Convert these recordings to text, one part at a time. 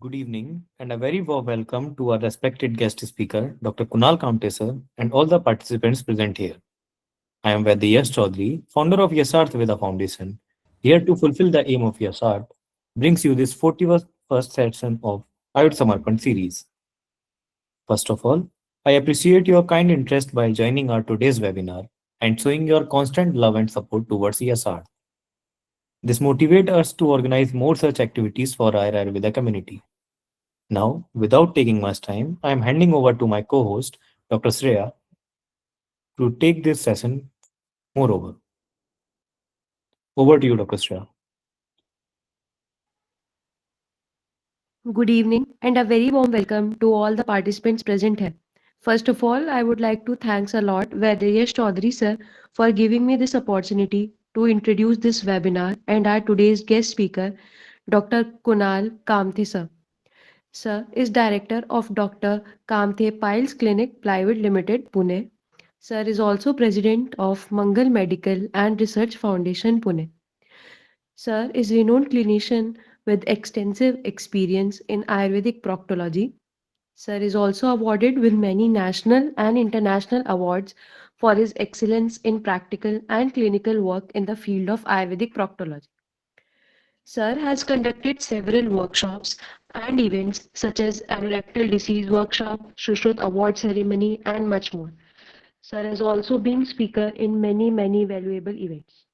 Good evening, and a very warm welcome to our respected guest speaker, Dr. Kunal Kamte sir, and all the participants present here. I am Vaidya Yash Chaudhary, founder of Yasarth Veda Foundation, here to fulfill the aim of Yasarth, brings you this 41st session of Ayur Samarpan series. First of all, I appreciate your kind interest by joining our today's webinar and showing your constant love and support towards Yasarth. This motivates us to organize more such activities for our Ayurveda community. Now, without taking much time, I am handing over to my co-host, Dr. Shreya, to take this session moreover. Over to you, Dr. Shreya. Good evening and a very warm welcome to all the participants present here. First of all, I would like to thanks a lot Vedyash Chaudhary sir for giving me this opportunity to introduce this webinar and our today's guest speaker, Dr. Kunal Kamthe sir. Sir is director of Dr. Kamthe Piles Clinic Private Limited, Pune. Sir is also president of Mangal Medical and Research Foundation, Pune. Sir is renowned clinician with extensive experience in Ayurvedic proctology. Sir is also awarded with many national and international awards for his excellence in practical and clinical work in the field of Ayurvedic proctology. Sir has conducted several workshops and events such as Anorectal Disease Workshop, Shushruth Award Ceremony, and much more. Sir has also been speaker in many valuable events.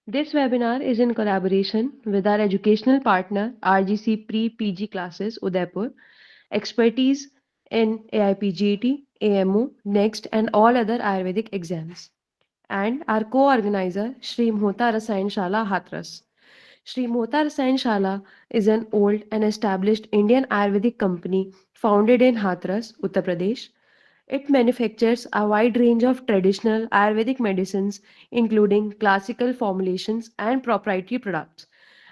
This webinar is in collaboration with our educational partner RGC Pre-PG Classes Udaipur, expertise in AIPGAT, AMO, NEXT and all other Ayurvedic exams, and our co-organizer Shri Mhota Rasayan Shala Hathras. Shri Mhota Rasayan Shala is an old and established Indian Ayurvedic company founded in Hathras, Uttar Pradesh. It manufactures a wide range of traditional Ayurvedic medicines, including classical formulations and proprietary products,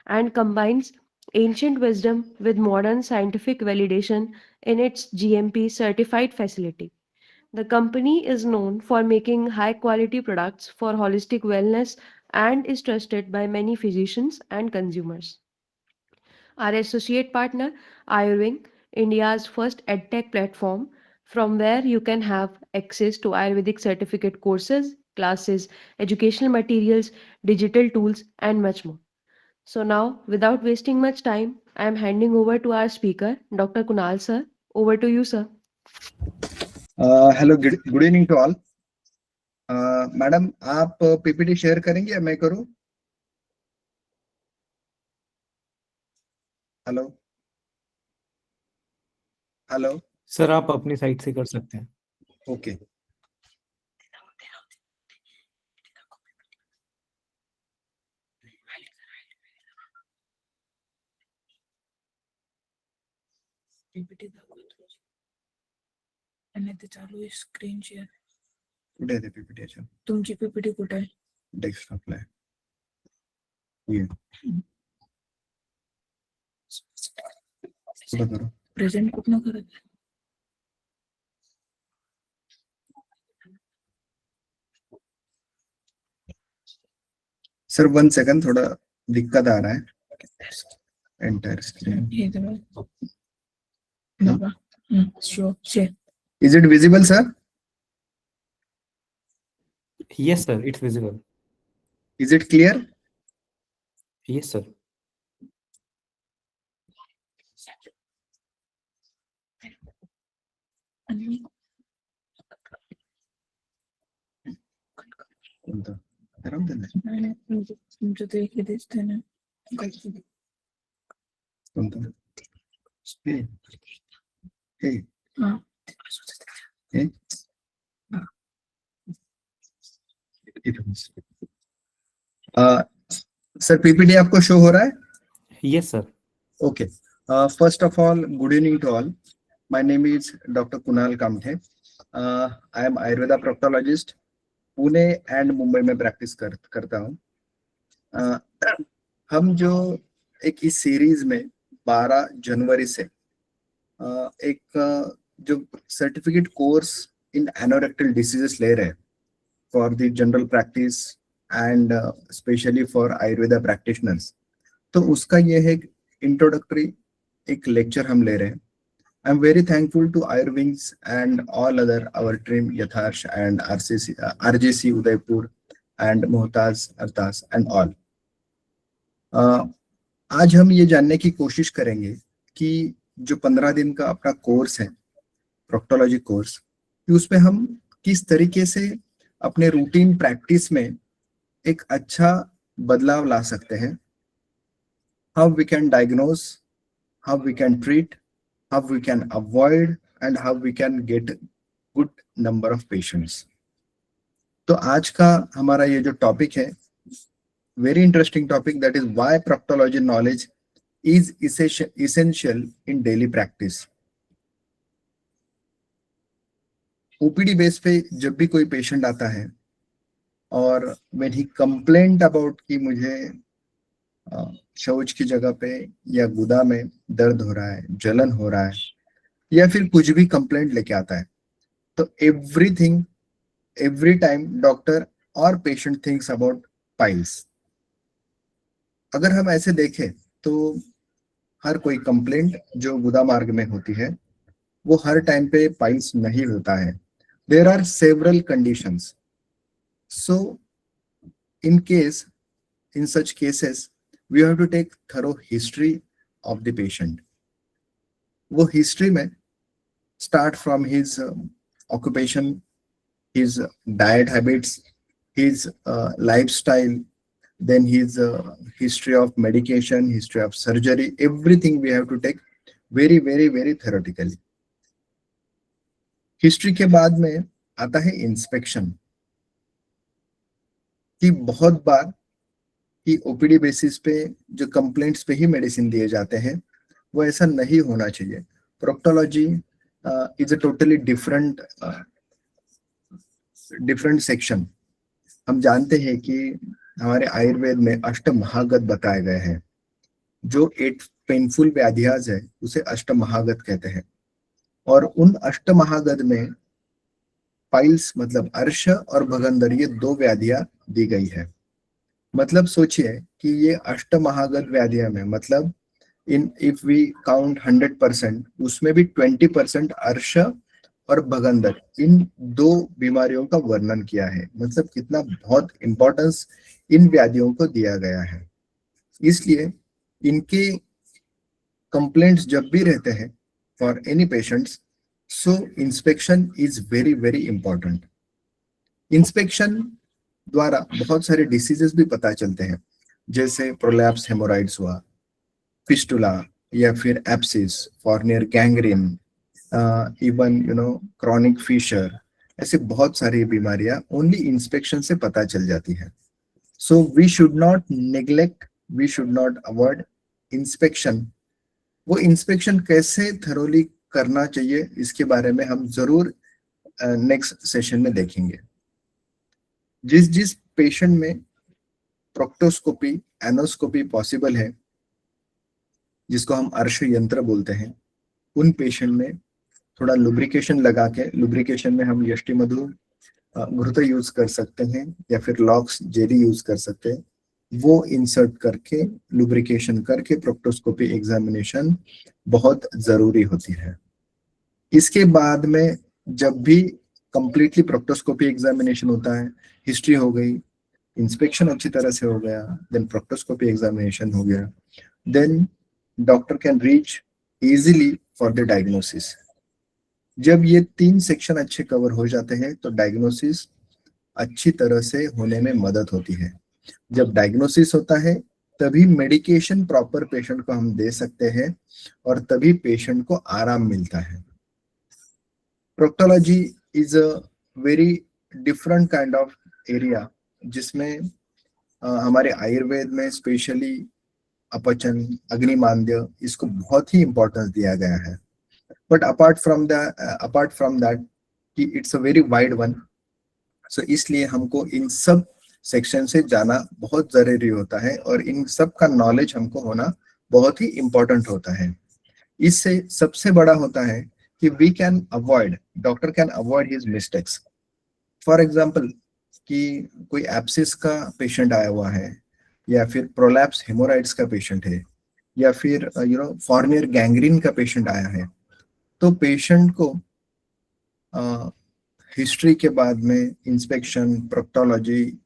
and combines ancient wisdom with modern scientific validation in its GMP certified facility. The company is known for making high quality products for holistic wellness and is trusted by many physicians and consumers. Our associate partner, Ayurving, India's first edtech platform, from where you can have access to Ayurvedic certificate courses, classes, educational materials, digital tools, and much more. So now, without wasting much time, I am handing over to our speaker, Dr. Kunal sir. Over to you, sir. Hello good evening to all. Madam आप PPT share करेंगे या मैं करूं? Hello hello sir, आप अपनी site से कर सकते हैं। ओके पीपीटी दाखवतो आणि ते चालू आहे स्क्रीन शेअर. कुठे आहे ते पीपीटी? अच्छा, तुमची पीपीटी कुठे आहे? डेस्कटॉपला आहे. ये कुठं करू? प्रेझेंट कुठनं करत आहे? सर 1 सेकंड, थोड़ा दिक्कत आ रहा है. Entire screen. हे बघा. बघा. Show share. Is it visible sir? Yes, sir, it's visible. Is it clear? Yes, sir. आणि कोणतं? राहून दे ना. नाही तुमचं ते हे दिसतंय ना. कोणतं? हे हे हा. हे सर पीपीटी आपको शो हो रहा है? Yes, sir. Okay. First of all, good evening to all. My name is Dr. Kunal Kamthe. I am Ayurveda proctologist. Pune and Mumbai में प्रैक्टिस करता हूँ. हम जो एक इस सीरीज में 12 जनवरी से एक जो certificate course in anorectal diseases ले रहे हैं for the general practice and specially for Ayurveda practitioners, तो उसका ये है इंट्रोडक्टरी एक लेक्चर हम ले रहे हैं। I am very thankful to Ayurwings and all other our team Yatharth and RJC Udaipur and Mohtaj Ardaas and all. आज हम ये जानने की कोशिश करेंगे कि जो 15 दिन का अपना कोर्स है, प्रोक्टोलॉजी कोर्स, कि उसमें हम किस तरीके से अपने रूटीन प्रैक्टिस में एक अच्छा बदलाव ला सकते हैं। How we can diagnose, how we can treat, how we can avoid and how we can get good number of patients. तो आज का हमारा ये जो टॉपिक है, very interesting topic, that is why proctology knowledge is essential in daily practice। OPD base पे जब भी कोई पेशेंट आता है और व्हेन ही कंप्लेंट अबाउट कि मुझे शौच की जगह पे या गुदा में दर्द हो रहा है, जलन हो रहा है, या फिर कुछ भी कंप्लेंट लेके आता है, तो एवरीथिंग एवरी टाइम डॉक्टर और पेशेंट थिंक्स अबाउट पाइल्स। अगर हम ऐसे देखें तो हर कोई कंप्लेंट जो गुदा मार्ग में होती है वो हर टाइम पे पाइल्स नहीं होता है। There are several conditions. So in case, in such cases we have to take thorough history of the patient। वो history में start from his occupation, his diet habits, his lifestyle, then his history of medication, history of surgery, everything we have to take very very very theoretically। History के बाद में आता है inspection, कि बहुत बार कि ओपीडी बेसिस पे जो कंप्लेंट्स पे ही मेडिसिन दिए जाते हैं, वो ऐसा नहीं होना चाहिए। Proctology is a totally different section. हम जानते हैं कि हमारे आयुर्वेद में अष्टमहागत बताए गए हैं। जो 8 पेनफुल व्याधियाज है उसे अष्टमहागत कहते हैं, और उन अष्टमहागत में पाइल्स मतलब अर्श और भगंदर, ये 2 व्याधियां दी गई है। मतलब सोचिए कि ये अष्टमहागत व्याधियां में, मतलब इन इफ वी काउंट 100%, उसमें भी 20% अर्श और भगंदर, इन 2 बीमारियों का वर्णन किया है। मतलब कितना बहुत इंपॉर्टेंस इन व्याधियों को दिया गया है। इसलिए इनके कंप्लेंट्स जब भी रहते हैं for any patients, so inspection is very very important. Inspection द्वारा बहुत सारे डिसीजेस भी पता चलते हैं, जैसे प्रोलैप्स हेमोराइड्स हुआ, फिस्टुला, या फिर abscess, Fournier gangrene, even chronic fissure, ऐसे बहुत सारी बीमारियां ओनली इंस्पेक्शन से पता चल जाती है। So we should not neglect, we should not avoid inspection. वो इंस्पेक्शन कैसे थरोली करना चाहिए, इसके बारे में हम जरूर नेक्स्ट सेशन में देखेंगे। जिस पेशेंट में प्रोक्टोस्कोपी, एनोस्कोपी पॉसिबल है, जिसको हम अर्श यंत्र बोलते हैं, उन पेशेंट में थोड़ा लुब्रिकेशन लगा के, लुब्रिकेशन में हम यष्टि मधु घृत यूज कर सकते हैं या फिर लॉक्स जेली यूज कर सकते हैं। वो इंसर्ट करके लुब्रिकेशन करके प्रोक्टोस्कोपी एग्जामिनेशन बहुत जरूरी होती है। इसके बाद में जब भी कंप्लीटली प्रोक्टोस्कोपी एग्जामिनेशन होता है, हिस्ट्री हो गई, इंस्पेक्शन अच्छी तरह से हो गया, देन प्रोक्टोस्कोपी एग्जामिनेशन हो गया, then doctor can reach easily for the diagnosis. जब ये 3 सेक्शन अच्छे कवर हो जाते हैं तो डायग्नोसिस अच्छी तरह से होने में मदद होती है। जब डायग्नोसिस होता है तभी मेडिकेशन प्रॉपर पेशेंट को हम दे सकते हैं और तभी पेशेंट को आराम मिलता है। Proctology is a very different kind of area, जिसमें हमारे आयुर्वेद में स्पेशली अपचन, अग्निमांद्य, इसको बहुत ही इंपॉर्टेंस दिया गया है। बट अपार्ट फ्रॉम दैट कि it's a very wide one, so इसलिए हमको इन सब सेक्शन से जाना बहुत जरूरी होता है और इन सब का नॉलेज हमको होना बहुत ही इंपॉर्टेंट होता है। इससे सबसे बड़ा होता है कि we can avoid, doctor can avoid his mistakes. For example कि कोई एप्सिस का पेशेंट आया हुआ है या फिर प्रोलैप्स हेमोराइड्स का पेशेंट है, या फिर फॉर्नियर गैंग्रीन का पेशेंट आया है, तो पेशेंट को हिस्ट्री के बाद में इंस्पेक्शन, प्रोक्टोलॉजी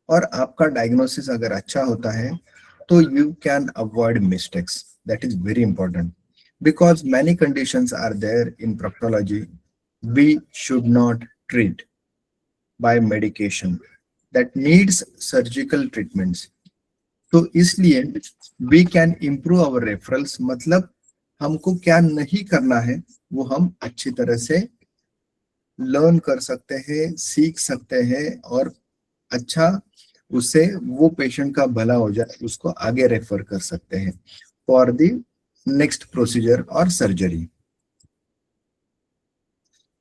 और आपका डायग्नोसिस अगर अच्छा होता है तो you can avoid mistakes. That is very important because many conditions are there in proctology we should not treat by medication that needs surgical treatments. तो इसलिए we can improve our referrals, मतलब हमको क्या नहीं करना है वो हम अच्छी तरह से लर्न कर सकते हैं, सीख सकते हैं और अच्छा उससे वो पेशेंट का भला हो जाए उसको आगे रेफर कर सकते हैं फॉर द नेक्स्ट प्रोसीजर और सर्जरी.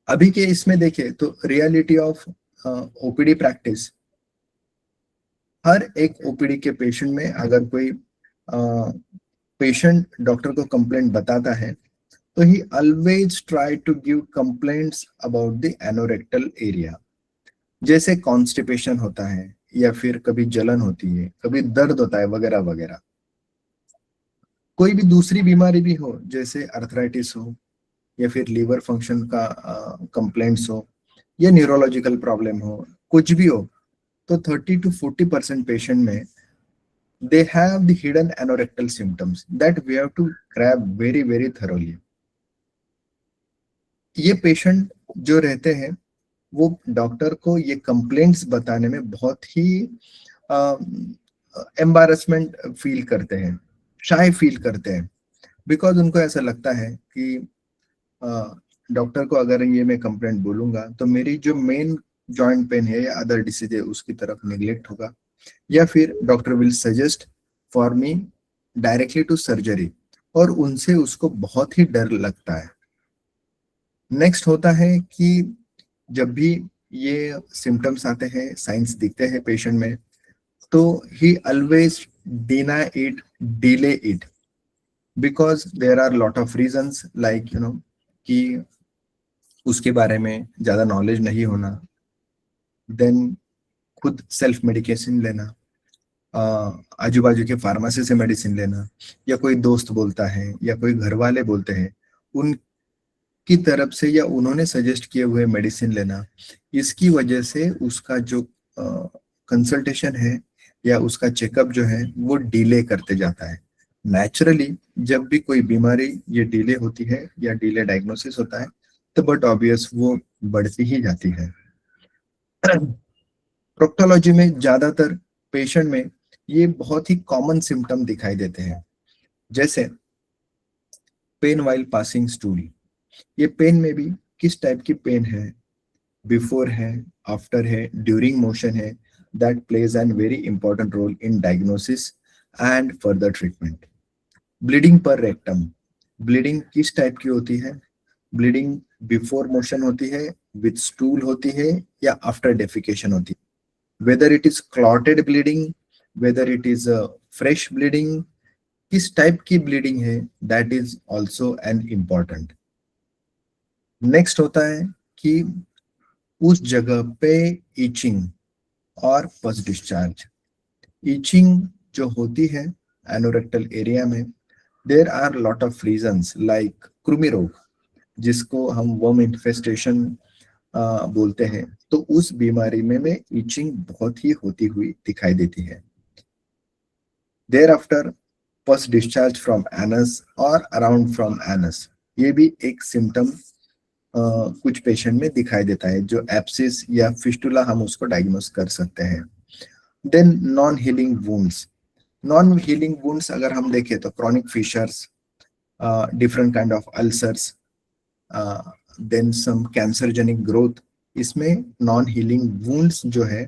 अभी के इसमें देखें तो रियलिटी ऑफ ओपीडी प्रैक्टिस, हर एक ओपीडी के पेशेंट में अगर कोई पेशेंट डॉक्टर को कंप्लेंट बताता है तो he always try to give complaints about the anorectal area. जैसे कॉन्स्टिपेशन होता है या फिर कभी जलन होती है, कभी दर्द होता है वगैरह वगैरह. कोई भी दूसरी बीमारी भी हो जैसे अर्थराइटिस हो या फिर लीवर फंक्शन का कंप्लेंट्स हो या न्यूरोलॉजिकल प्रॉब्लम हो, कुछ भी हो, तो 30 to 40% पेशेंट में they have the hidden anorectal symptoms that we have to grab very very thoroughly. ये पेशेंट जो रहते हैं वो डॉक्टर को ये कंप्लेंट्स बताने में बहुत ही एम्बारसमेंट फील करते हैं, शाय फील करते हैं, बिकॉज उनको ऐसा लगता है कि डॉक्टर को अगर ये मैं कंप्लेंट बोलूंगा तो मेरी जो मेन जॉइंट पेन है या अदर डिसीज है उसकी तरफ निगलेक्ट होगा, या फिर doctor will suggest for me directly to surgery, और उनसे उसको बहुत ही डर लगता है. नेक्स्ट होता है कि जब भी ये सिम्टम्स आते हैं, साइंस दिखते हैं पेशेंट में, तो he always deny it, delay it, because there are lot of reasons like कि उसके बारे में ज्यादा नॉलेज नहीं होना, देन खुद सेल्फ मेडिकेशन लेना, आजू बाजू के फार्मेसी से मेडिसिन लेना, या कोई दोस्त बोलता है या कोई घर वाले बोलते हैं उनकी तरफ से या उन्होंने सजेस्ट किए हुए मेडिसिन लेना. इसकी वजह से उसका जो कंसल्टेशन है या उसका चेकअप जो है वो डिले करते जाता है. नेचुरली जब भी कोई बीमारी ये डिले होती है या डिले डायग्नोसिस होता है तो बट ऑब्वियस वो बढ़ती ही जाती है. प्रोक्टोलॉजी में ज्यादातर पेशेंट में ये बहुत ही कॉमन सिम्टम दिखाई देते हैं, जैसे पेन वाइल पासिंग स्टूल. ये पेन में भी किस टाइप की पेन है, बिफोर है, आफ्टर है, ड्यूरिंग मोशन है, that plays an very important role in diagnosis and further treatment. Bleeding per rectum, bleeding किस टाइप की होती है, ब्लीडिंग बिफोर मोशन होती है, विथ स्टूल होती है, या आफ्टर डेफिकेशन होती है, whether it is clotted bleeding, whether it is a fresh bleeding, किस टाइप की ब्लीडिंग है, that is also an important. Next होता है कि उस जगह पे ईचिंग और पस डिस्चार्ज. ईचिंग जो होती है एनोरेक्टल एरिया में, there are lot of reasons like कृमि रोग, जिसको हम वर्म इन्फेस्टेशन बोलते हैं, तो उस बीमारी में ईचिंग बहुत ही होती हुई दिखाई देती है. देयर आफ्टर पस डिस्चार्ज फ्रॉम एनस और अराउंड फ्रॉम एनस, ये भी एक सिम्टम कुछ पेशेंट में दिखाई देता है, जो एप्सिस या फिस्टुला हम उसको डायग्नोस कर सकते हैं. Then non healing wounds. Non healing wounds अगर हम देखें तो chronic fissures, different kind of ulcers, then some carcinogenic growth, इसमें नॉन हीलिंग वुंड्स जो है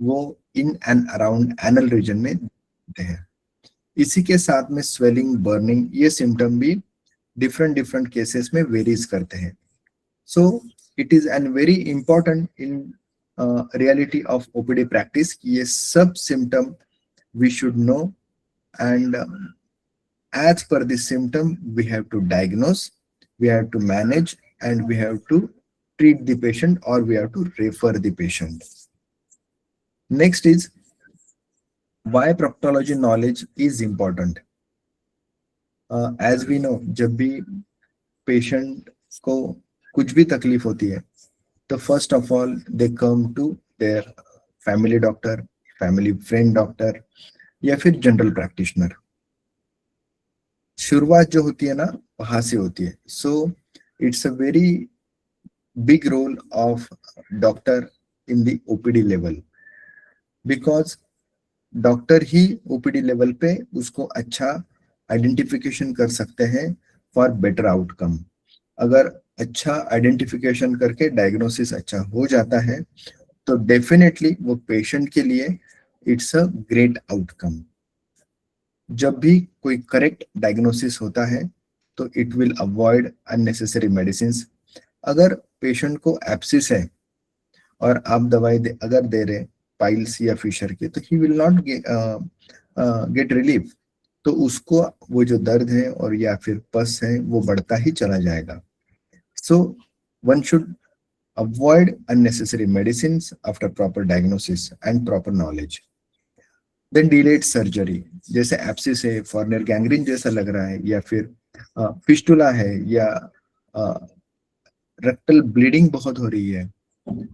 वो in and around anal region में होते हैं. इसी के साथ में स्वेलिंग, बर्निंग, ये सिम्टम भी डिफरेंट केसेस में वेरीज करते हैं. So it is an very important in reality of OPD practice, ये सब symptom we should no, and as per the symptom we have to diagnose, we have to manage, and we have to treat the patient or we have to refer the patient. Next is why proctology knowledge is important. As we know, जब भी patient को कुछ भी तकलीफ होती है तो first of all they come to their family doctor, family friend doctor या फिर जनरल प्रैक्टिशनर। शुरुआत जो होती है ना वहां से होती है। So it's a very big role of doctor in the OPD level, because doctor ही ओपीडी लेवल पे उसको अच्छा आइडेंटिफिकेशन कर सकते हैं फॉर बेटर आउटकम। अगर अच्छा आइडेंटिफिकेशन करके डायग्नोसिस अच्छा हो जाता है तो डेफिनेटली वो पेशेंट के लिए इट्स अ ग्रेट आउटकम। जब भी कोई करेक्ट डायग्नोसिस होता है तो it will avoid unnecessary medicine. अगर पेशेंट को एब्सिस है और आप दवाई अगर दे रहे पाइल्स या फिशर के, तो ही विल नॉट गेट रिलीफ। तो उसको वो जो दर्द है और या फिर पस है वो बढ़ता ही चला जाएगा। So one should avoid unnecessary medicines after proper diagnosis and proper knowledge. Then delayed surgery, जैसे एब्सिस है, फॉर्नियर गैंग्रीन जैसा लग रहा है, या फिर फिस्टुला है, या रेक्टल ब्लीडिंग बहुत हो रही है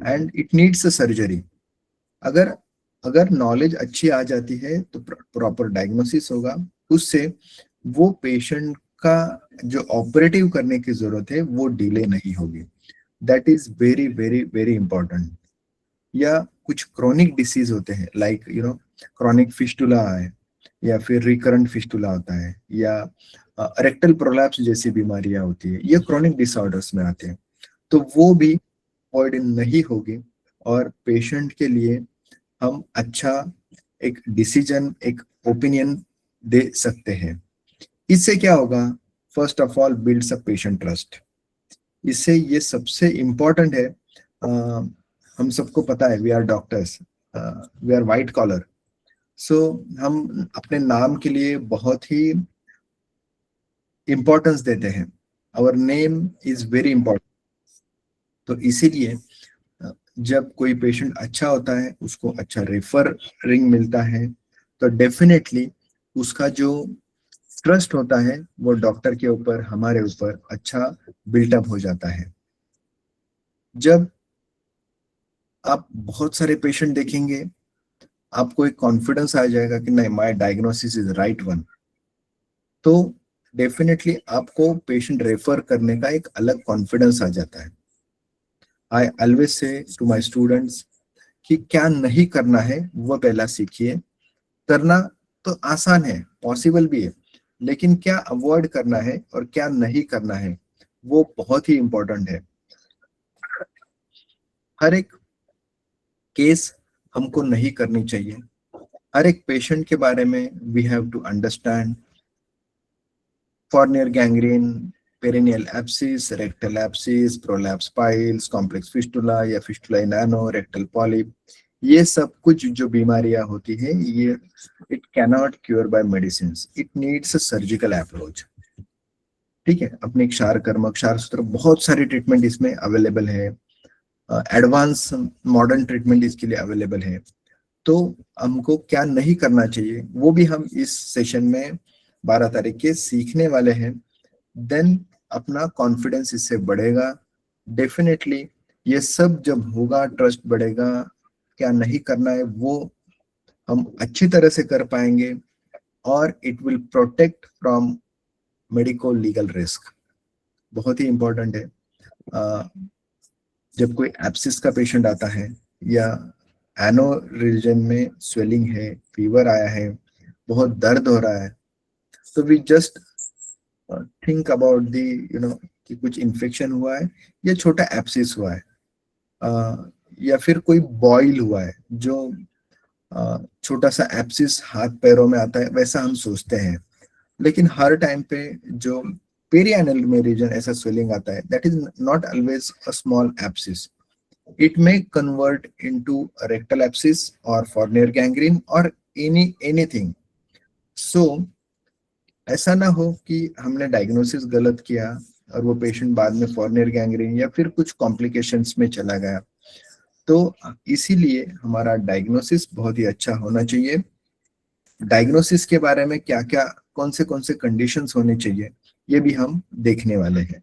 and it needs a surgery. अगर नॉलेज अच्छी आ जाती है तो प्रॉपर डायग्नोसिस होगा, उससे वो पेशेंट का जो ऑपरेटिव करने की जरूरत है वो डिले नहीं होगी। That is very very very important. या कुछ क्रोनिक डिसीज होते हैं, लाइक क्रोनिक फिस्टुला है या फिर रिकरेंट फिस्टुला होता है, या रेक्टल प्रोलैप्स जैसी बीमारियां होती है, ये क्रोनिक डिसऑर्डर्स में आते हैं। तो वो भी अवॉइड नहीं होगी और पेशेंट के लिए हम अच्छा एक डिसीजन, एक ओपिनियन दे सकते हैं। इससे क्या होगा? First of all builds a patient trust. इससे ये सबसे इम्पोर्टेंट है। हम सबको पता है we are doctors, we are white collar. So हम अपने नाम के लिए बहुत ही इम्पोर्टेंस देते हैं। Our name is very important. तो इसीलिए जब कोई पेशेंट अच्छा होता है, उसको अच्छा रेफरिंग मिलता है, तो डेफिनेटली उसका जो ट्रस्ट होता है वो डॉक्टर के ऊपर, हमारे ऊपर अच्छा बिल्टअप हो जाता है। जब आप बहुत सारे पेशेंट देखेंगे, आपको एक कॉन्फिडेंस आ जाएगा कि नहीं, my diagnosis is right one. तो डेफिनेटली आपको पेशेंट रेफर करने का एक अलग कॉन्फिडेंस आ जाता है। I always say to my students कि क्या नहीं करना है वो पहला सीखिए। करना तो आसान है, पॉसिबल भी है, लेकिन क्या अवॉइड करना है और क्या नहीं करना है वो बहुत ही इंपॉर्टेंट है। हर एक केस हमको नहीं करनी चाहिए। हर एक पेशेंट के बारे में we have to understand. Fournier gangrene, perineal abscess, rectal abscess, prolapse piles, complex fistula या फिस्टुला इनानो, रेक्टल पॉलिप, ये सब कुछ जो बीमारियां होती है, ये it cannot cure by medicine, it needs a surgical approach. ठीक है, अपने क्षार कर्मक, क्षार सूत्र, बहुत सारी ट्रीटमेंट इसमें अवेलेबल है। एडवांस मॉडर्न ट्रीटमेंट इसके लिए अवेलेबल है। तो हमको क्या नहीं करना चाहिए वो भी हम इस सेशन में 12 तारीख के सीखने वाले हैं। देन अपना कॉन्फिडेंस इससे बढ़ेगा। डेफिनेटली ये सब जब होगा, ट्रस्ट बढ़ेगा, क्या नहीं करना है वो हम अच्छी तरह से कर पाएंगे और it will protect from medico legal risk. बहुत ही इंपॉर्टेंट है। जब कोई एब्सिस का पेशेंट आता है या एनो रीजन में स्वेलिंग है, फीवर आया है, बहुत दर्द हो रहा है, तो we just think about the कि कुछ इन्फेक्शन हुआ है या छोटा एब्सिस हुआ है, या फिर कोई बॉइल हुआ है, जो छोटा सा एब्सिस हाथ पैरों में आता है वैसा हम सोचते हैं। लेकिन हर टाइम पे जो पेरियानल में रीजन ऐसा स्वेलिंग आता है, that is not always a small abscess. It may convert into a rectal abscess or Fournier gangrene or anything. So ऐसा ना हो कि हमने डायग्नोसिस गलत किया और वो पेशेंट बाद में फॉर्नियर गैंग्रीन या फिर कुछ कॉम्प्लिकेशंस में चला गया। तो इसीलिए हमारा डायग्नोसिस बहुत ही अच्छा होना चाहिए। डायग्नोसिस के बारे में क्या क्या कौन से कंडीशंस होने चाहिए, ये भी हम देखने वाले हैं.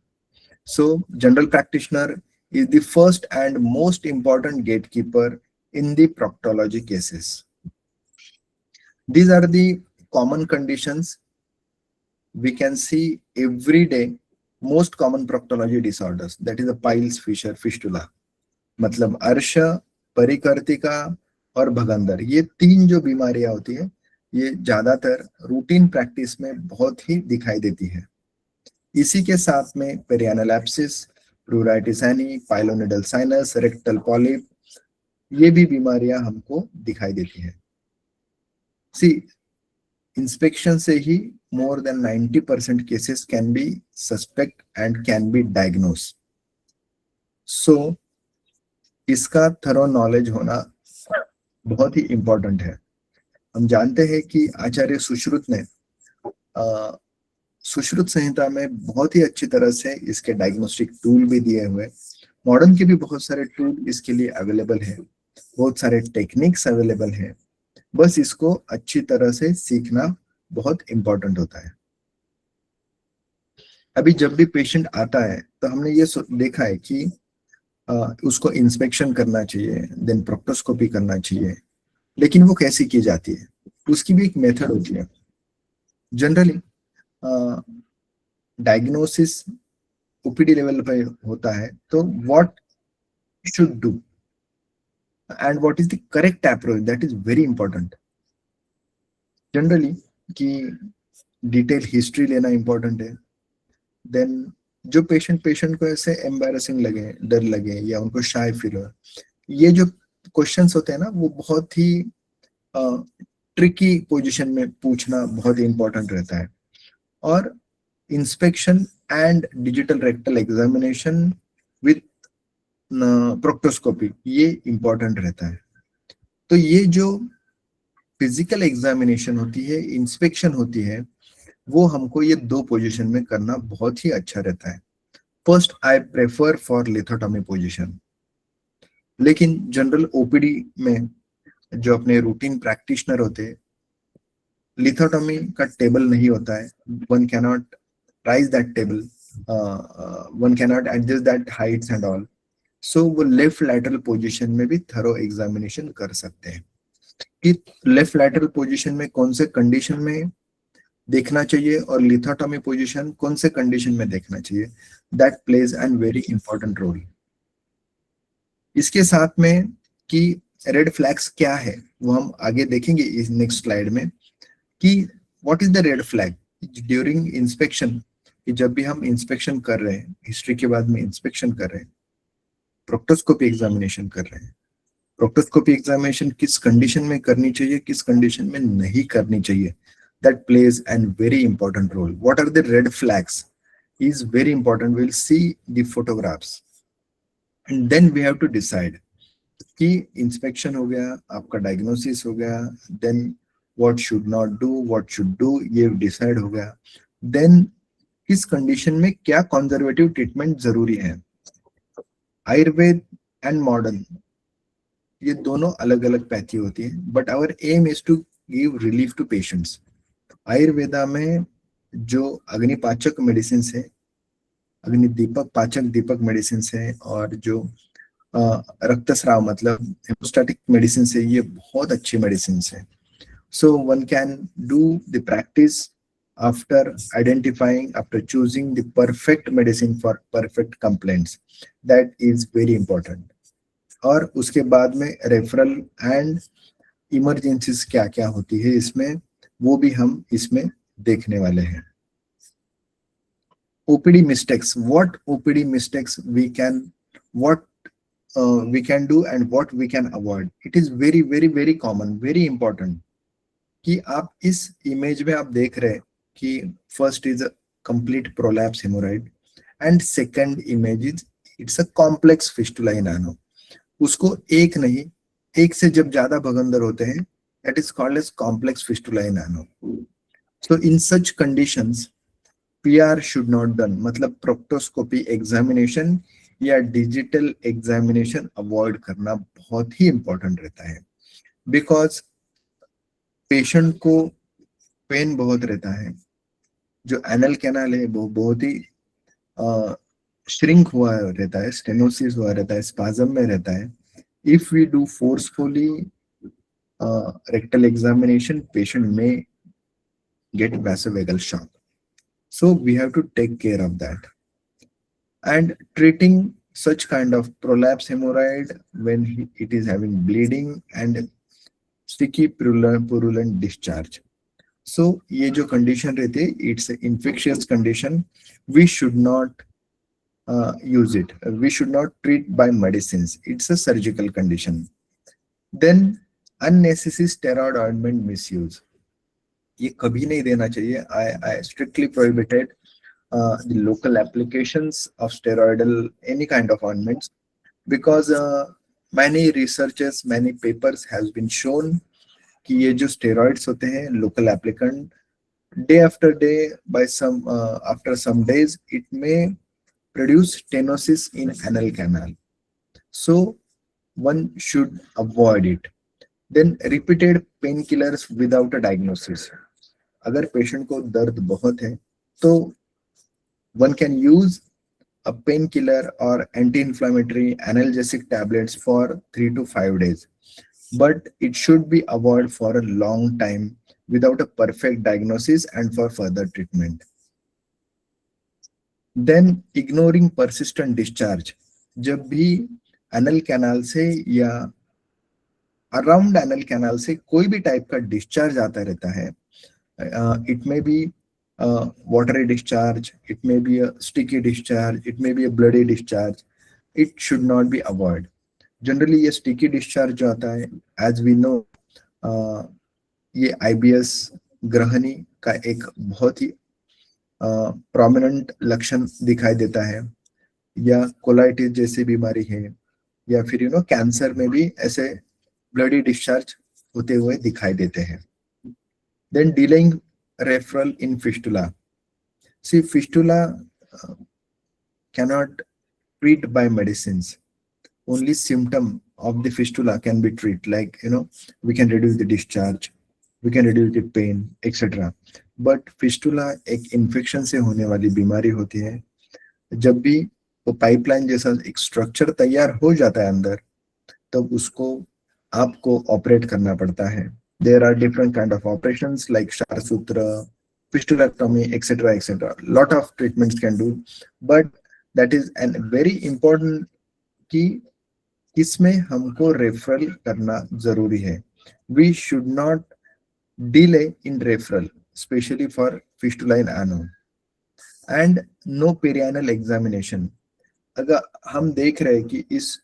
So, general practitioner is the first and most important gatekeeper in the proctology cases. These are the common conditions we can see every day. Most common proctology disorders, that is the piles, fissure, fistula. मतलब अर्श, परिकर्तिका और भगंदर, ये 3 जो बीमारियां होती है, ये ज्यादातर रूटीन प्रैक्टिस में बहुत ही दिखाई देती है. इसी के साथ में perianal abscess, pruritus ani, pilonidal sinus, rectal polyp, ये भी बीमारियां हमको दिखाई देती है. सी, इंस्पेक्शन से ही more than 90% cases can be suspect and can be diagnosed. So, इसका थरो नॉलेज होना बहुत ही इंपॉर्टेंट है. हम जानते हैं कि आचार्य सुश्रुत ने सुश्रुत संहिता में बहुत ही अच्छी तरह से इसके डायग्नोस्टिक टूल भी दिए हुए. मॉडर्न के भी बहुत सारे टूल इसके लिए अवेलेबल है, बहुत सारे टेक्निक्स अवेलेबल है. बस इसको अच्छी तरह से सीखना बहुत इंपॉर्टेंट होता है. अभी जब भी पेशेंट आता है तो हमने ये देखा है कि उसको इंस्पेक्शन करना चाहिए, देन प्रोक्टोस्कोपी करना चाहिए, लेकिन वो कैसे की जाती है, उसकी भी एक मेथड होती है. जनरली डायग्नोसिस ओपीडी लेवल पे होता है, तो what should do and what is the correct approach, that is very important. Generally कि डिटेल हिस्ट्री लेना इंपॉर्टेंट है. देन जो पेशेंट को ऐसे एम्बैरेसिंग लगे, डर लगे या उनको शाय फील हो, ये जो क्वेश्चंस होते हैं ना, वो बहुत ही ट्रिकी पोजीशन में पूछना बहुत ही इंपॉर्टेंट रहता है. और inspection and digital rectal examination with proctoscopy, ये इंपॉर्टेंट रहता है. तो ये जो फिजिकल एग्जामिनेशन होती है, इंस्पेक्शन होती है, वो हमको ये 2 पोजीशन में करना बहुत ही अच्छा रहता है. First, I prefer for लिथोटॉमी position. लेकिन जनरल ओपीडी में जो अपने रूटीन प्रैक्टिशनर होते हैं, लिथोटॉमी का टेबल नहीं होता है. One cannot rise that table, one cannot adjust that heights and all. So वो लेफ्ट लैटरल पोजीशन में भी थरो एग्जामिनेशन कर सकते हैं कि लेफ्ट लैटरल पोजीशन में कौन से कंडीशन में देखना चाहिए और लिथोटॉमी पोजीशन कौन से कंडीशन में देखना चाहिए. That plays an very important role. इसके साथ में कि रेड फ्लैग्स क्या है वो हम आगे देखेंगे इस नेक्स्ट स्लाइड में, कि what is the red flag during inspection. कि जब भी हम इंस्पेक्शन कर रहे हैं, हिस्ट्री के बाद में इंस्पेक्शन कर रहे हैं, प्रोक्टोस्कोपी एग्जामिनेशन कर रहे हैं, प्रोक्टोस्कोपी एग्जामिनेशन किस कंडीशन में करनी चाहिए, किस कंडीशन में नहीं करनी चाहिए, that plays a very important role. What are the red flags is very important. We'll see the photographs and then we have to decide कि inspection हो गया, आपका diagnosis हो गया, then what should not do, what should do, ये decide हो गया. Then किस condition में क्या conservative treatment जरूरी है. आयुर्वेद and modern, ये दोनों अलग अलग पैथी होती है, but our aim is to give relief to patients. Ayurveda में जो अग्निपाचक मेडिसिन है, अग्निदीपक पाचक दीपक मेडिसिन है, और जो रक्तस्राव मतलब हेमोस्टैटिक मेडिसिन है, ये बहुत अच्छी मेडिसिन है. So one can do the practice after identifying, after choosing the perfect medicine for perfect complaints. That is very important. और उसके बाद में रेफरल एंड इमरजेंसीज क्या क्या होती है इसमें, वो भी हम इसमें देखने वाले हैं. OPD mistakes, what OPD mistakes we can do and what we can avoid. It is very very very common, very important. कि आप इस इमेज में आप देख रहे हैं कि first is a complete prolapse haemorrhoid and second image is it's a complex fistula in ano. उसको एक नहीं, एक से जब ज्यादा भगंदर होते हैं, that is called as complex fistula in ano. So in such conditions, PR should not done. मतलब proctoscopy examination या digital examination avoid करना बहुत ही important रहता है. Because patient को pain बहुत रहता है, जो एनल कैनाल है वो बहुत ही श्रिंक हुआ रहता है, स्टेनोसिस हुआ रहता है, स्पाज्म में रहता है. If we do forcefully rectal examination, patient may get vasovagal shock. So we have to take care of that. And treating such kind of prolapse hemorrhoid when it is having bleeding and sticky purulent discharge. So ये जो condition रहती है, it's an infectious condition. We should not use it. We should not treat by medicines. It's a surgical condition. Then unnecessary steroid ointment misuse. ये कभी नहीं देना चाहिए. I strictly prohibited the local applications of steroidal any kind of ointments because many researchers, many papers has been shown कि ये जो steroids होते हैं local applicant, day after day by some after some days it may produce stenosis in anal canal. So one should avoid it. Then repeated painkillers without a diagnosis. अगर patient को दर्द बहुत है तो one can use a painkiller or anti-inflammatory analgesic tablets for 3 to 5 days, but it should be avoided for a long time without a perfect diagnosis and for further treatment. Then ignoring persistent discharge. जब भी anal canal से या around anal canal से कोई भी type का discharge आता रहता है, it may be watery discharge, it may be a sticky discharge, it may be a bloody discharge, it should not be avoided. Generally ये sticky discharge जो आता है, as we know, ये IBS ग्रहणी का एक बहुत ही prominent लक्षण दिखाई देता है, या कोलाइटिस जैसी बीमारी है, या फिर कैंसर में भी ऐसे bloody discharge होते हुए दिखाई देते हैं. Then delaying referral in fistula. See, fistula cannot treat by medicines. Only symptom of the fistula can be treated, like we can reduce the discharge, we can reduce the pain, etc. But fistula एक infection से होने वाली बीमारी होती है. जब भी वो पाइपलाइन जैसा एक स्ट्रक्चर तैयार हो जाता है अंदर, तब उसको आपको ऑपरेट करना पड़ता है. There are different kind of operations like Sharsutra, fistulectomy, etc., etc. Lot of treatments can do, but that is a very important कि इसमें हमको referral करना जरूरी है. We should not delay in referral, especially for fistula in ano. And no perianal examination. अगर हम देख रहे हैं कि इस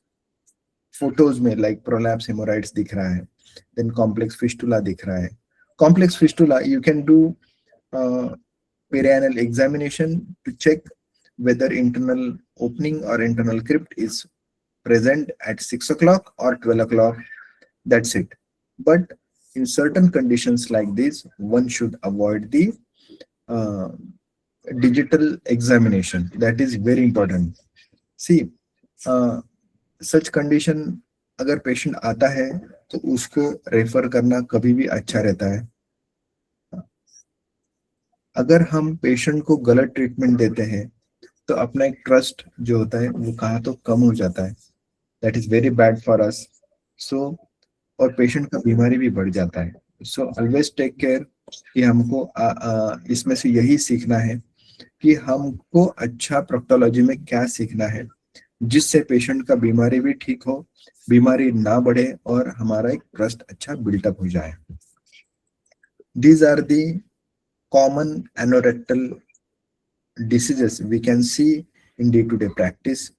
फोटोज में like prolapse hemorrhoids दिख रहा है, then complex fistula दिख रहा है. Complex fistula, you can do perianal examination to check whether internal opening or internal crypt is present at 6 o'clock or 12 o'clock. That's it. But in certain conditions like this, one should avoid the digital examination. That is very important. See, such condition अगर patient आता है तो उसको refer करना कभी भी अच्छा रहता है. अगर हम पेशेंट को गलत ट्रीटमेंट देते हैं तो अपना एक ट्रस्ट जो होता है वो कहाँ तो कम हो जाता है. That is very bad for us. So और पेशेंट का बीमारी भी बढ़ जाता है. सो ऑलवेज टेक केयर कि हमको इसमें से यही सीखना है कि हमको अच्छा प्रोक्टोलॉजी में क्या सीखना है जिससे पेशेंट का बीमारी भी ठीक हो, बीमारी ना बढ़े और हमारा एक ट्रस्ट अच्छा बिल्टअप हो जाए. These are the common anorectal diseases we can see in day-to-day practice.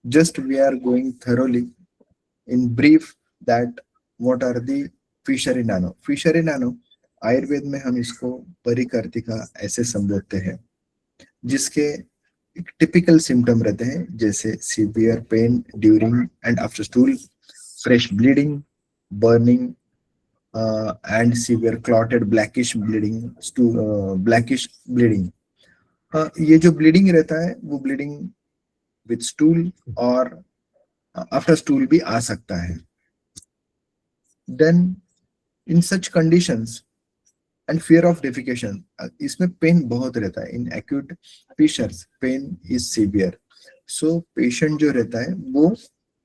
Just we are going thoroughly in brief that what are the fissure in ano. Fissure in ano Ayurveda में हम इसको परिकर्तिका ऐसे संबोधते हैं, जिसके typical symptom रहते हैं जैसे severe pain during and after stool, fresh bleeding, burning and severe clotted blackish bleeding, blackish bleeding. ये जो ब्लीडिंग रहता है वो ब्लीडिंग विद स्टूल और आफ्टर स्टूल भी आ सकता है. Then in such conditions and fear of defecation, इसमें पेन बहुत रहता है। In acute fissures pain is severe. So patient जो रहता है वो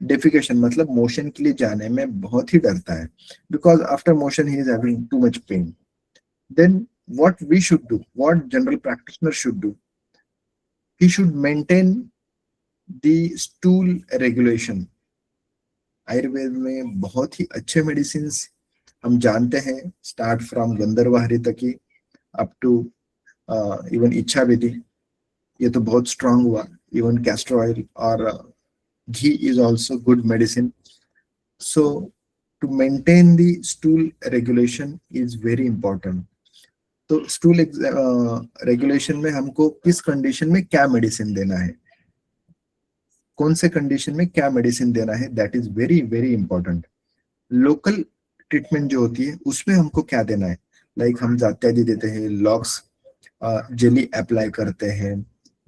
डेफिकेशन मतलब मोशन के लिए जाने में बहुत ही डरता है, because after motion he is having too much pain. Then what we should do, what general practitioner should do, he should maintain the stool regulation. Ayurveda में बहुत ही अच्छे मेडिसिन हम जानते हैं, स्टार्ट फ्रॉम गंधर्वहरी तक ही अप टू इवन इच्छा विधि, ये तो बहुत स्ट्रांग हुआ। इवन कैस्टर ऑयल और ghee is also good medicine. So to maintain the stool regulation is very important. तो स्टूल रेगुलेशन में हमको किस कंडीशन में क्या मेडिसिन देना है, कौन से कंडीशन में क्या मेडिसिन देना है, that is very very important. Local treatment जो होती है उसमें हमको क्या देना है, लाइक हम जात्यादि देते हैं, लॉक्स जेली अप्लाई करते हैं,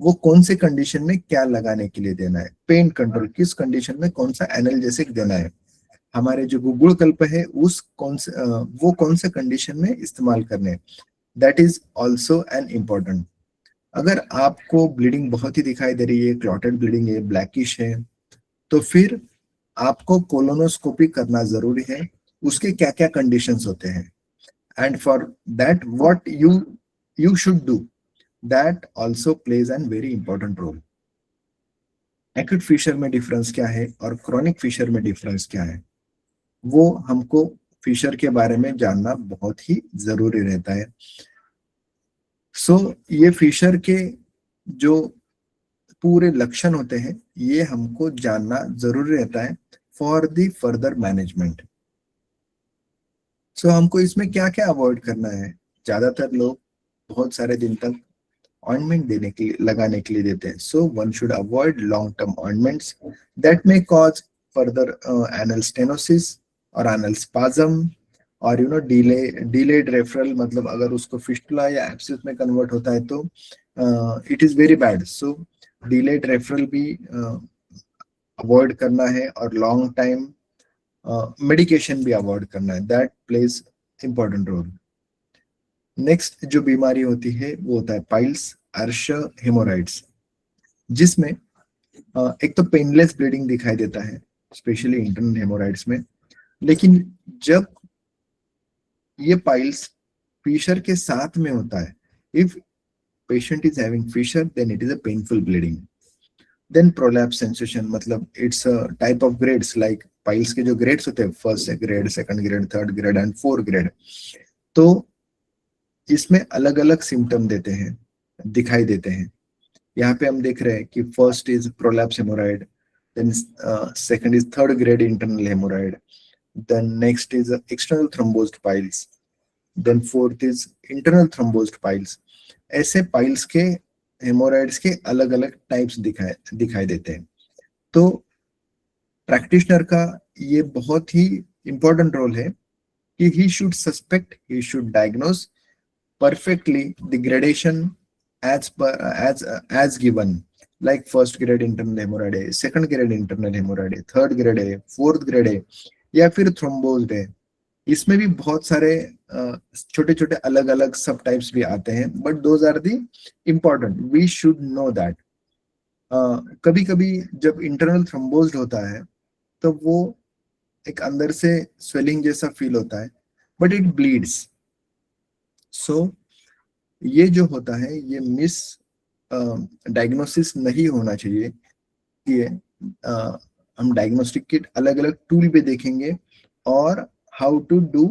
वो कौन से कंडीशन में क्या लगाने के लिए देना है। पेन कंट्रोल किस कंडीशन में कौन सा एनाल्जेसिक देना है, हमारे जो गुगुड़ कल्प है उस वो कौन से कंडीशन में इस्तेमाल करने हैं, that is also an important. अगर आपको ब्लीडिंग बहुत ही दिखाई दे रही है, क्लॉटेड ब्लीडिंग है, ब्लैकिश है, तो फिर आपको कोलोनोस्कोपी करना जरूरी है। उसके क्या क्या कंडीशंस होते हैं, and for that what you should do, that also plays an very important role. Acute fissure में डिफरेंस क्या है और क्रॉनिक फिशर में डिफरेंस क्या है, वो हमको फिशर के बारे में जानना बहुत ही जरूरी रहता है। सो ये फिशर के जो पूरे लक्षण होते हैं ये हमको जानना जरूरी रहता है फॉर द फर्दर मैनेजमेंट। सो हमको इसमें क्या क्या अवॉइड करना है, ज्यादातर लोग बहुत सारे दिन तक ऑइंटमेंट देने के लिए लगाने के लिए देते हैं। So one should avoid long term ointments that may cause further anal stenosis और एनल स्पाज्म और डिलेड रेफरल, मतलब अगर उसको फिस्टुला या एब्सिस में कन्वर्ट होता है तो it is very bad. So delayed referral भी अवॉइड करना है और लॉन्ग टाइम मेडिकेशन भी अवॉइड करना है, that plays important role. Next जो बीमारी होती है वो होता है पाइल्स, अर्श, हेमोराइड्स, जिसमें एक तो पेनलेस ब्लीडिंग दिखाई देता है स्पेशली इंटरनल हेमोराइड्स में, लेकिन जब ये पाइल्स फिशर के साथ में होता है, if patient is having fissure then it is a painful bleeding. Then prolapse sensation, मतलब it's a type of grades, like piles के जो ग्रेड्स होते हैं, first grade, second grade, third grade and fourth grade, तो इसमें अलग अलग symptom देते हैं, दिखाई देते हैं। यहाँ पे हम देख रहे हैं कि first is prolapse haemorrhoid, then second is third grade internal haemorrhoid, then next is external thrombosed piles, then fourth is internal thrombosed piles। ऐसे पाइल्स के हेमोराइड्स के अलग अलग टाइप्स दिखाई देते हैं। तो प्रैक्टिशनर का ये बहुत ही इंपॉर्टेंट रोल है कि he should suspect, he should diagnose perfectly the gradation as given, like first grade internal hemorrhoid है, second grade internal hemorrhoid है, third grade है, fourth grade है, या फिर थ्रोम्बोज्ड है। इसमें भी बहुत सारे छोटे छोटे अलग अलग सब टाइप्स भी आते हैं, but those are the important, we should know that. कभी कभी जब इंटरनल थ्रोम्बोज्ड होता है तो वो एक अंदर से स्वेलिंग जैसा फील होता है, बट इट ब्लीड्स। सो ये जो होता है ये मिस डायग्नोसिस नहीं होना चाहिए। ये हम डायग्नोस्टिक किट अलग अलग टूल पे देखेंगे और हाउ टू डू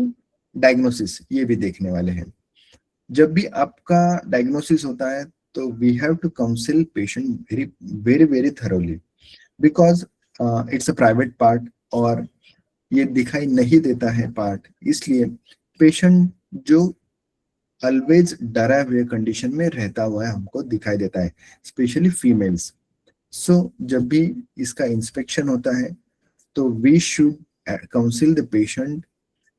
डायग्नोसिस ये भी देखने वाले हैं। जब भी आपका डायग्नोसिस होता है तो we have to counsel patient very very very thoroughly, because it's a private part और ये दिखाई नहीं देता है पार्ट, इसलिए पेशेंट जो ऑलवेज डरा हुए कंडीशन में रहता हुआ है हमको दिखाई देता है, स्पेशली फीमेल्स। सो जब भी इसका इंस्पेक्शन होता है तो we should counsel the patient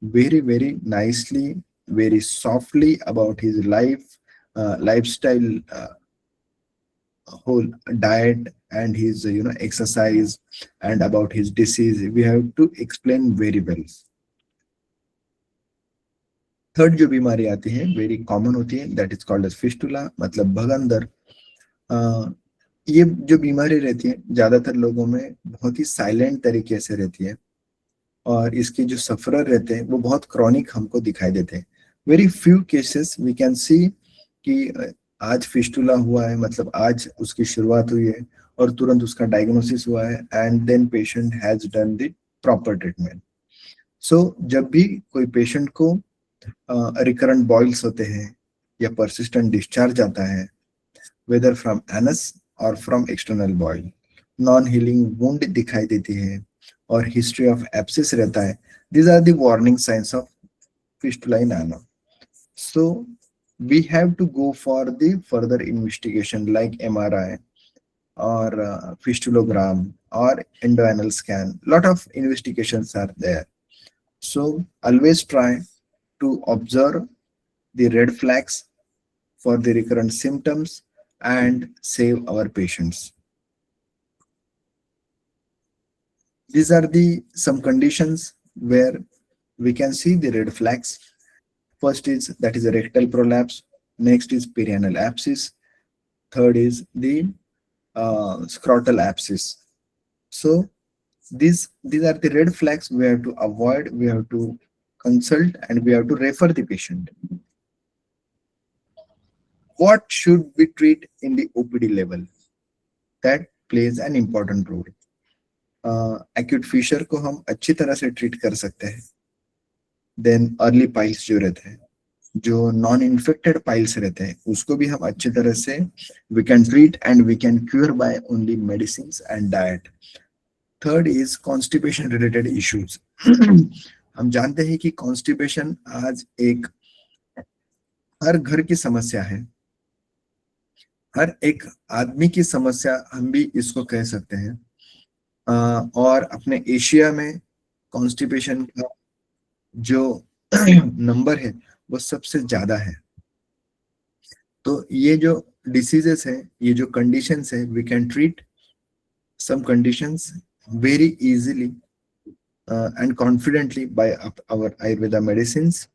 very very nicely, very softly about his lifestyle, whole diet and his exercise, and about his disease we have to explain very well. Third जो बीमारी आती है वेरी कॉमन होती है, that is called as fistula, मतलब भगंदर। ये जो बीमारी रहती है ज्यादातर लोगों में बहुत ही साइलेंट तरीके से रहती है, और इसके जो सफरर रहते हैं वो बहुत क्रॉनिक हमको दिखाई देते हैं। Very few cases we can see कि आज फिस्टुला हुआ है, मतलब आज उसकी शुरुआत हुई है और तुरंत उसका डायग्नोसिस हुआ है and then patient has done the proper treatment. So जब भी कोई पेशेंट को रिकरेंट बॉइल्स होते हैं या परसिस्टेंट डिस्चार्ज आता है, वेदर फ्रॉम एनस और from external boil, non healing wound दिखाई देती है और हिस्ट्री ऑफ एब्सिस रहता है, these are the warning signs of fistula in ano. So we have to go for the further investigation like MRI or fistulogram or endoanal scan. Lot of investigations are there. So always try to observe the red flags for the recurrent symptoms and save our patients. These are the some conditions where we can see the red flags. First is that is a rectal prolapse. Next is perianal abscess. Third is the scrotal abscess. So these are the red flags we have to avoid. We have to consult and we have to refer the patient. What should we treat in the OPD level? That plays an important role. Acute fissure को हम अच्छी तरह से treat कर सकते हैं। Then early piles जो रहते हैं, जो नॉन इन्फेक्टेड पाइल्स रहते हैं, उसको भी हम अच्छी तरह से we can treat and we can cure by only medicine and diet. Third is constipation related issues. हम जानते हैं कि कॉन्स्टिपेशन आज एक हर घर की समस्या है, हर एक आदमी की समस्या हम भी इसको कह सकते हैं। और अपने एशिया में कॉन्स्टिपेशन का जो नंबर है वो सबसे ज्यादा है। तो ये जो डिसीजेस है, ये जो कंडीशंस है, we can treat some conditions very easily and confidently by our Ayurveda medicines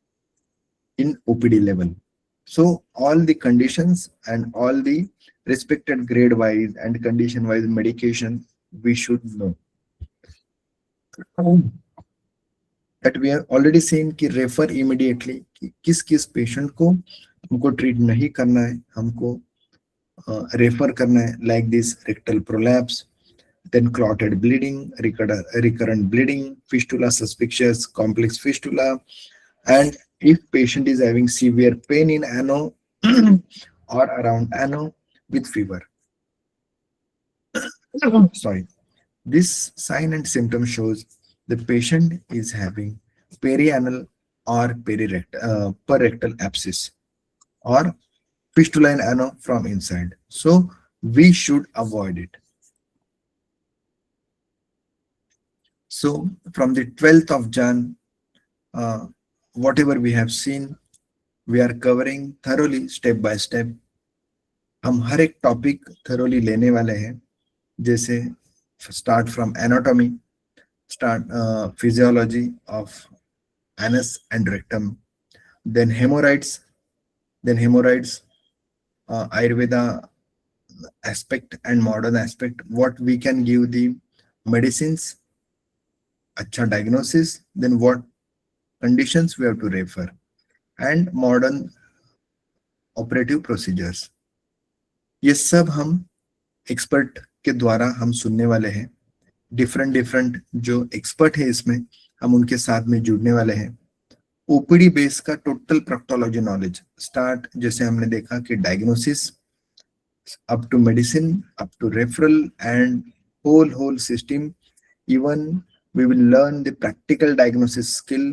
in OPD level. So all the conditions and all the respected grade wise and condition wise medication we should know. That we have already seen कि refer immediately कि किस किस patient को हमको treat नहीं करना है, हमको refer करना है, like this rectal prolapse, then clotted bleeding, recurrent bleeding, fistula suspicious, complex fistula, and if patient is having severe pain in ano or around ano with fever. Sorry, this sign and symptom shows the patient is having perianal or perrectal abscess or fistula in ano from inside. So we should avoid it. So from the 12th of Jan, whatever we have seen, we are covering thoroughly step by step. हम हर एक topic thoroughly लेने वाले हैं, जैसे start from anatomy, start physiology of anus and rectum, then hemorrhoids, Ayurveda aspect and modern aspect, what we can give the medicines, अच्छा diagnosis, then what conditions we have to refer, and modern operative procedures. ये सब हम expert के द्वारा हम सुनने वाले हैं। डिफरेंट जो एक्सपर्ट है इसमें हम उनके साथ में जुड़ने वाले हैं। ओपीडी बेस का टोटल प्रोक्टोलॉजी नॉलेज स्टार्ट, जैसे हमने देखा कि diagnosis up to medicine, up to referral and whole system. Even we will learn the practical diagnosis skill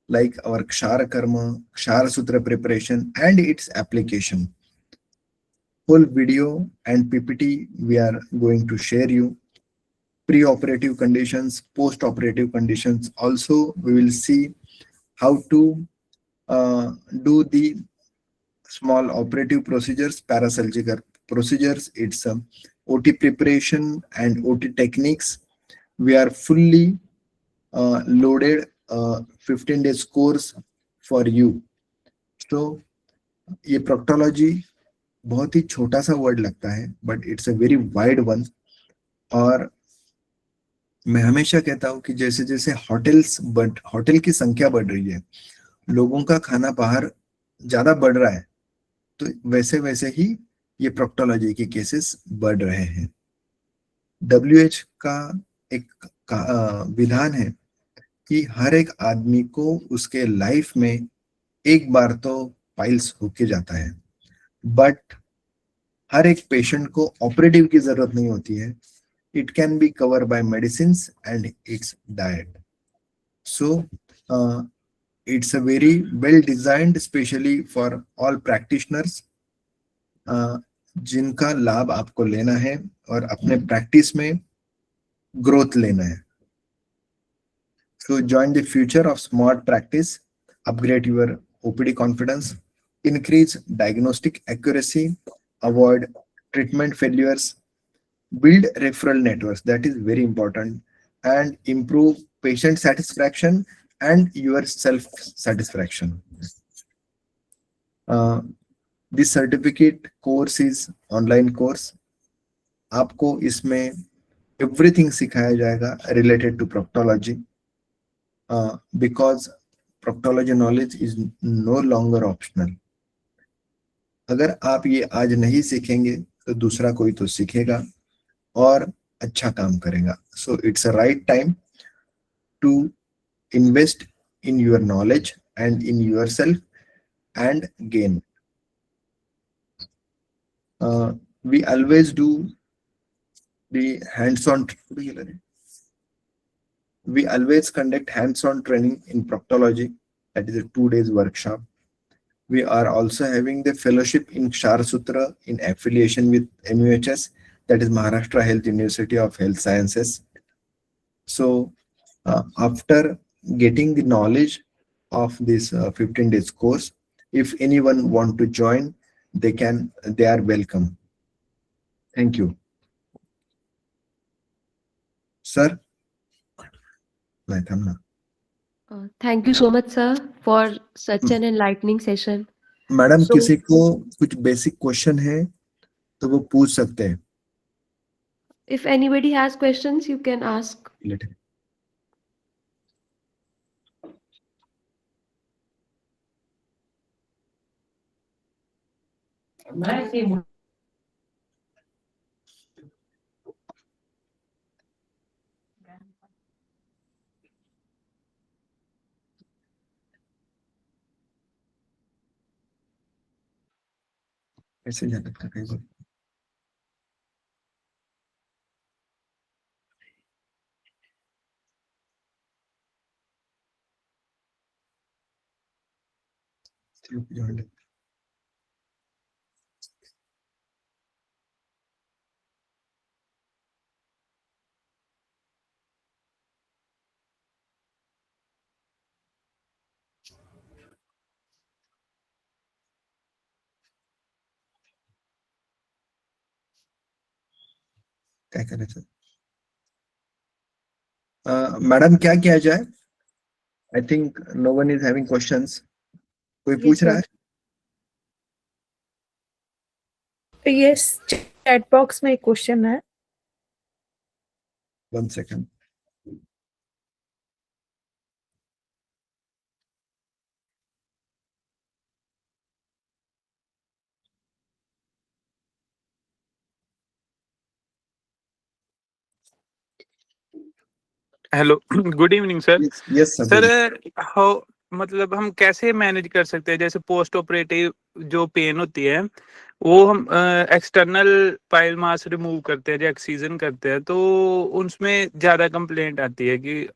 like our Kshara Karma, Kshara Sutra preparation and its application. Whole video and PPT we are going to share you. Pre-operative conditions, post-operative conditions. Also, we will see how to do the small operative procedures, parasurgical procedures. It's OT preparation and OT techniques. We are fully loaded 15 days course for you तो ये proctology बहुत ही छोटा सा word लगता है, but it's a very wide one. और मैं हमेशा कहता हूँ कि जैसे जैसे होटल की संख्या बढ़ रही है, लोगों का खाना बाहर ज्यादा बढ़ रहा है, तो वैसे वैसे ही ये प्रोक्टोलॉजी के केसेस बढ़ रहे हैं। WHO का एक विधान है कि हर एक आदमी को उसके लाइफ में एक बार तो पाइल्स होके जाता है, बट हर एक पेशेंट को ऑपरेटिव की जरूरत नहीं होती है। It can be cover by medicine and it's diet. So it's a very well designed specially for all practitioners, जिनका लाभ आपको लेना है और अपने प्रैक्टिस में ग्रोथ लेना है। So join the future of smart practice, upgrade your OPD confidence, increase diagnostic accuracy, avoid treatment failures, build referral networks, that is very important, and improve patient satisfaction and your self satisfaction. This certificate course is online course. आपको इसमें everything सिखाया जाएगा related to proctology, because proctology knowledge is no longer optional. अगर आप ये आज नहीं सीखेंगे तो दूसरा कोई तो सीखेगा और अच्छा काम करेगा. So it's a right time to invest in your knowledge and in yourself and gain. We always do the hands-on. We always conduct hands-on training in proctology. That is a 2 days workshop. We are also having the fellowship in Kshar Sutra in affiliation with MUHS, that is Maharashtra Health University of Health Sciences. So after getting the knowledge of this 15 days course, if anyone want to join, they are welcome. Thank you. Sir? Thank you so much, sir, for such an enlightening session. Madam So- किसी को कुछ basic question है तो वो पूछ सकते हैं. If anybody has questions, you can ask. ऐसे जाने का कई बार. क्या करें सर? मैडम क्या किया जाए? I think no one is having questions. कोई Yes, पूछ रहा sir. है? यस, चैट बॉक्स में एक क्वेश्चन है. 1 second. Hello, good evening sir. Yes sir. Sir how मतलब हम कैसे मैनेज कर सकते हैं, जैसे पोस्ट ऑपरेटिव जो पेन होती है वो हम एक्सटर्नल पाइल मास रिमूव करते हैं, जो एक्सीजन करते हैं, तो उसमें ज्यादा कंप्लेंट आती है कि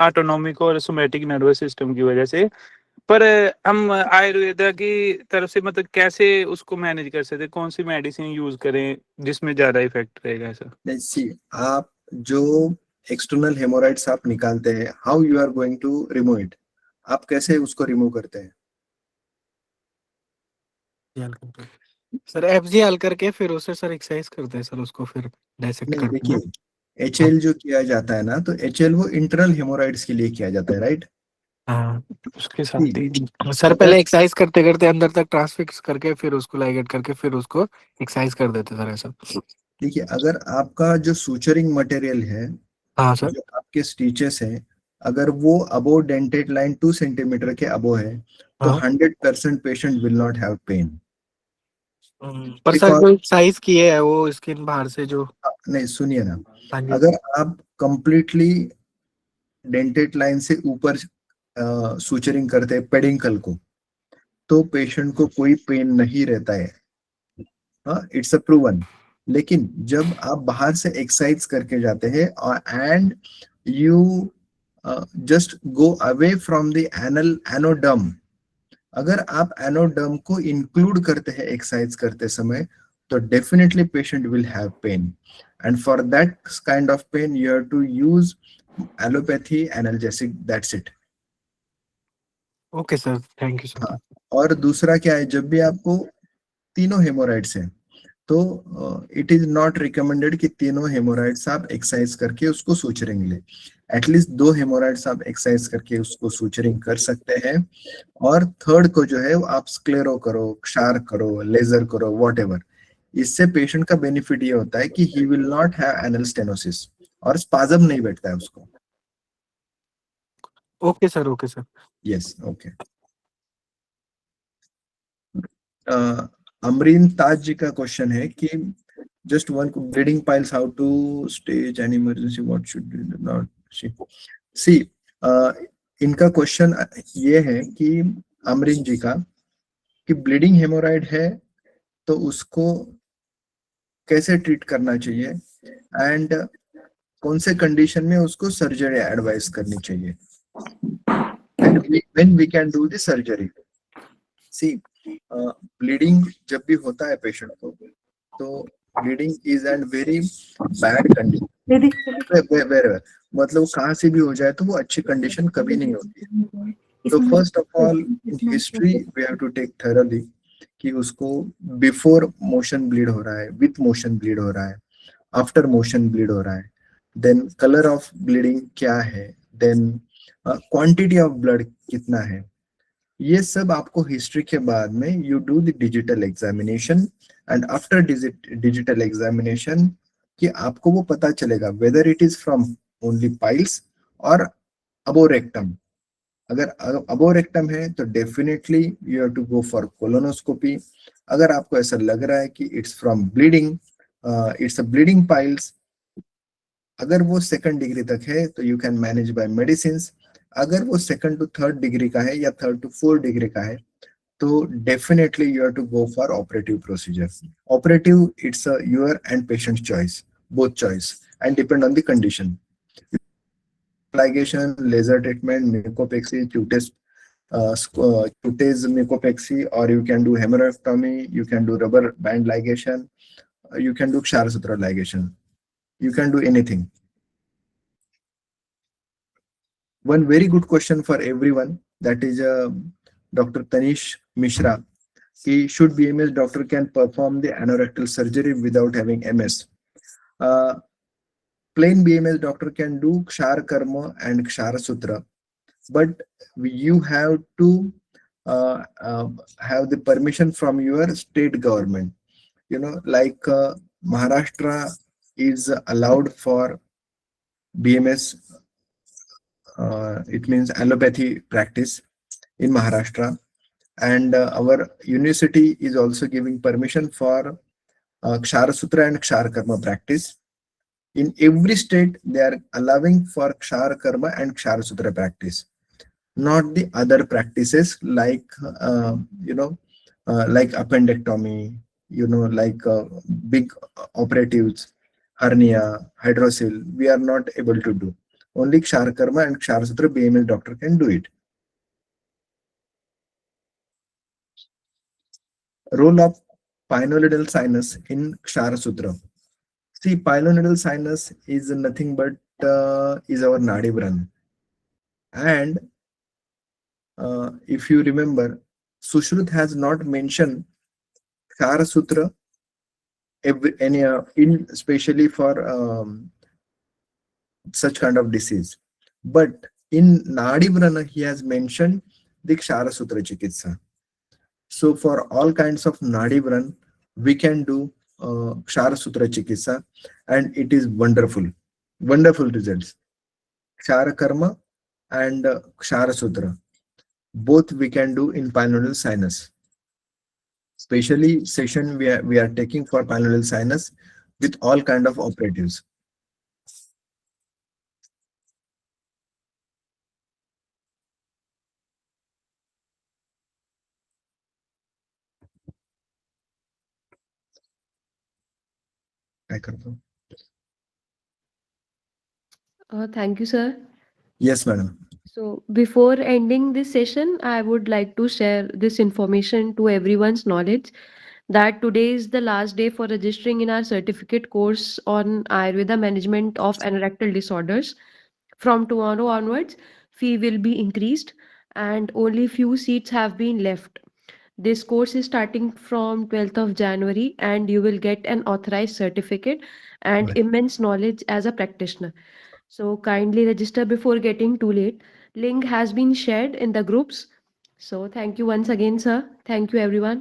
ऑटोनॉमिक और सोमैटिक नर्वस सिस्टम की वजह से. पर हम आयुर्वेदा की तरफ से मतलब कैसे उसको मैनेज कर सकते हैं, कौन सी मेडिसिन यूज करें जिसमें ज्यादा इफेक्ट रहेगा सर? नहीं, सी आप जो एक्सटर्नल हेमोराइड्स आप निकालते हैं, how you are going to remove it? आप कैसे उसको रिमूव करते हैं? सर FGL करके फिर उसे सर एक्सरसाइज करते हैं सर, उसको फिर डायसेक्ट नहीं, करते हैं. देखिए HL जो किया जाता है ना, तो HL वो इंटरनल हेमोराइड्स के लिए किया जाता है, राइट? हाँ उसके साथ See, ही सर अगर पहले एक्सरसाइज करते करते अंदर तक ट्रांसफिक्स करके फिर उसको लाइगेट करके फिर उसको एक्सरसाइज कर देते सर ऐसा। देखिए, अगर आपका जो सूचरिंग मटेरियल है, हाँ सर। जो आपके स्टिचेस है, अगर वो अबो डेंटेड लाइन 2 सेंटीमीटर के अबो है, तो हाँ 100% patient will not have pain. पर सर बिकॉज जो एक्सरसाइज किए है वो स्किन बाहर से जो। नहीं, सुनिए ना, हाँ जी। अगर आप कंप्लीटली डेंटेड लाइन से ऊपर सूचरिंग करते हैं पेडिंकल को, तो पेशेंट को कोई पेन नहीं रहता है। हाँ, इट्स अ प्रूवन। लेकिन जब आप बाहर से एक्सरसाइज करके जाते हैं और and you just go away from the anoderm, अगर आप एनोडर्म को इंक्लूड करते हैं एक्सरसाइज करते समय, तो definitely patient will have pain, and for that kind of pain you have to use allopathy analgesic, that's it. Okay sir thank you sir. हाँ, और दूसरा क्या है, जब भी आपको तीनों हेमोराइड्स हैं, तो इट इज नॉट रिकमेंडेड कि तीनों हेमोराइड्स आप एक्सरसाइज करके उसको सूचरिंग ले। एटलीस्ट 2 हेमोराइड्स आप एक्सरसाइज करके उसको सूचरिंग कर सकते हैं, और थर्ड को जो है वो आप स्क्लेरो करो, क्षार करो, लेजर करो, वॉट एवर। इससे पेशेंट का बेनिफिट ये होता है कि he will not have anal stenosis, और स्पाज्म नहीं बैठता है उसको। Okay sir okay sir. Yes, okay. Amreen Taj ji का क्वेश्चन है कि just one bleeding piles, how to stage an emergency, what should not see इनका क्वेश्चन ये है कि अमरीन जी का, कि ब्लीडिंग हेमोराइड है तो उसको कैसे ट्रीट करना चाहिए, एंड कौन से कंडीशन में उसको सर्जरी एडवाइस करनी चाहिए, and when we can do the surgery. See, bleeding जब भी होता है पेशेंट को, तो bleeding is and very bad condition, मतलब कहाँ से भी हो जाए तो वो अच्छी कंडीशन कभी नहीं होती है। तो first of all in history we have to take thoroughly कि उसको बिफोर मोशन ब्लीड हो रहा है, विथ मोशन ब्लीड हो रहा है, आफ्टर मोशन ब्लीड हो रहा है, देन कलर ऑफ ब्लीडिंग क्या है, देन क्वांटिटी ऑफ ब्लड कितना है, ये सब आपको हिस्ट्री के बाद में you do the digital examination, and after digital examination कि आपको वो पता चलेगा whether it is from only piles और अबोरेक्टम। अगर अबोरेक्टम है तो definitely you have to go for colonoscopy. अगर आपको ऐसा लग रहा है कि it's from bleeding, it's a bleeding piles, अगर वो 2nd डिग्री तक है तो you can manage by medicine. अगर वो 2nd to 3rd डिग्री का है या 3rd to 4th डिग्री का है, तो definitely you have to go for operative procedure. Operative it's your and patient choice, both choice, and depend on the condition. ligation, laser treatment, mucopexy, cutaneous mucopexy, or you can do hemorrhectomy, you can do rubber band ligation, you can do Kshara ligation, you can do anything. One very good question for everyone, that is Dr. Tanish Mishra. He should BMS doctor can perform the anorectal surgery without having MS. Plain BMS doctor can do Kshar Karma and Kshara Sutra, but you have to have the permission from your state government. You know, like Maharashtra is allowed for BMS, it means allopathy practice in Maharashtra, and our university is also giving permission for Kshara Sutra and Kshar Karma practice. In every state, they are allowing for Kshar Karma and Kshara Sutra practice, not the other practices like like appendectomy, like big operatives, hernia, hydrocele. We are not able to do. Only Kshar Karma and Kshara Sutra BMS doctor can do it. Role of pilonidal sinus in Kshara Sutra. See, pilonidal sinus is nothing but is our nadi brain, and if you remember, Sushruta has not mentioned Kshara Sutra especially for such kind of disease. But In Nadi Vrana, he has mentioned the Kshara Sutra Chikitsa. So for all kinds of Nadi Vran, we can do Kshara Sutra Chikitsa, and it is wonderful, wonderful results. Kshara Karma and Kshara Sutra, both we can do in pilonidal sinus. Especially session we are taking for pilonidal sinus with all kind of operatives. I confirm. Thank you, sir. Yes, madam. So, before ending this session, I would like to share this information to everyone's knowledge that today is the last day for registering in our certificate course on Ayurveda management of anorectal disorders. From tomorrow onwards, fee will be increased and only few seats have been left. This course is starting from 12th of January and you will get an authorized certificate and Right. immense knowledge as a practitioner. So kindly register before getting too late. Link has been shared in the groups. So thank you once again, sir. Thank you, everyone.